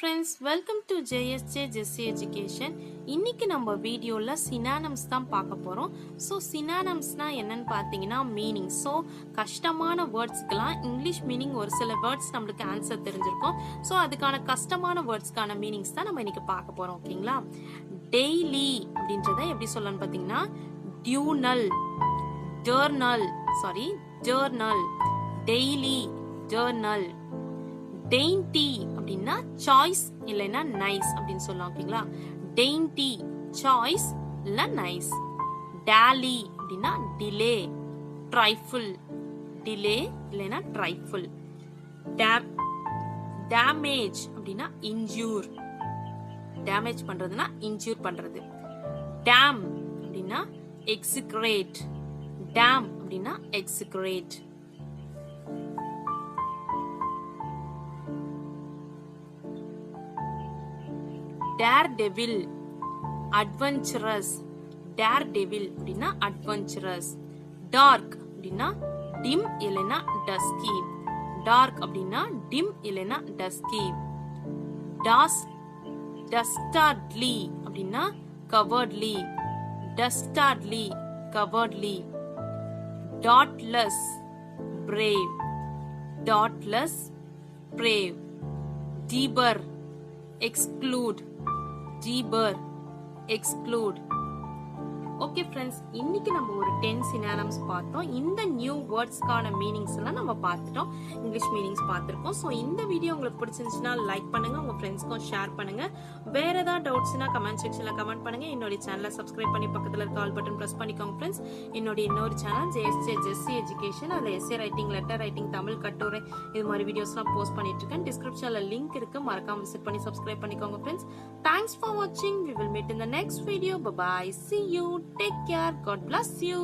friends, welcome to JSJ Jessie Education. இன்னைக்கு நம்ம வீடியோல synonyms தான் பார்க்க போறோம். So synonymsனா என்னன்னு பாத்தீங்கன்னா மீனிங். So கஷ்டமான வேர்ட்ஸ்க்குலாம் இங்கிலீஷ் மீனிங் ஒரு சில வேர்ட்ஸ் நம்மளுக்கு ஆன்சர் தெரிஞ்சிருக்கும். So அதுக்கான கஷ்டமான வேர்ட்ஸ்க்கான மீனிங்ஸ் தான் நம்ம இன்னைக்கு பார்க்க போறோம். ஓகேங்களா? டெய்லி அப்படின்றத எப்படி சொல்லணும்னு பாத்தீங்கன்னா டியூனல், ஜர்னல், டெய்லி, ஜர்னல். டெய்ன்டி அப்படின்னா சாய்ஸ் இல்லைன்னா நைஸ் அப்படின்னு சொல்லலாம். ஓகேங்களா? டெய்ன்டி சாய்ஸ் இல்ல நைஸ். டாலி அப்படின்னா டிலே, ட்ரைஃபிள், டிலே இல்லைன்னா ட்ரைஃபிள். டேமேஜ் அப்படின்னா இன்ஜூர், டேமேஜ் பண்றதுன்னா இன்ஜூர் பண்றது. டேம் அப்படின்னா எக்ஸிக்ரேட், டேம் அப்படின்னா எக்ஸிக்ரேட். Daredevil, adventurous, daredevil அப்படின்னா adventurous. Dark அப்படின்னா dim இல்லைன்னா dusky, dark அப்படின்னா dim இல்லைன்னா dusky. Dastardly அப்படின்னா cowardly, dastardly, cowardly. Dauntless, brave, dauntless, brave. Debar, exclude, debar, exclude. Okay friends, இன்னைக்கு நம்ம ஒரு 10 synonyms பார்த்தோம். இந்த நியூ வேர்ட்ஸ்க்கான மீனிங்ஸ் எல்லாம் நம்ம பார்த்துட்டோம், இங்கிலீஷ் மீனிங்ஸ் பார்த்துருக்கோம். ஸோ இந்த வீடியோ உங்களுக்கு பிடிச்சிருந்துச்சுன்னா லைக் பண்ணுங்க, உங்க ஃப்ரெண்ட்ஸ்க்கும் ஷேர் பண்ணுங்க. வேற ஏதாவது டவுட்ஸ்னா கமெண்ட் செக்ஷன்ல கமெண்ட் பண்ணுங்க. என்னோட சேனலை சப்ஸ்கிரைப் பண்ணி பக்கத்துல இருக்க ஆல் பட்டன் பிரஸ் பண்ணிக்கோங்க ஃப்ரெண்ட்ஸ். என்னோட இன்னொரு சேனல் ஜேஎஸ்ஜே ஜெஸ்ஸி எஜுகேஷன், அதுல S A writing, letter writing, Tamil கட்டுரை, இது மாதிரி வீடியோஸ்லாம் போஸ்ட் பண்ணிட்டு இருக்கேன். டிஸ்கிரிப்ஷன்ல லிங்க் இருக்கு, மறக்காம விசிட் பண்ணி சப்ஸ்கிரைப் பண்ணிக்கோங்க ஃப்ரெண்ட்ஸ். தேங்க்ஸ் ஃபார் வாட்சிங். We will meet in the next video. Bye bye. See you. Take care. God bless you.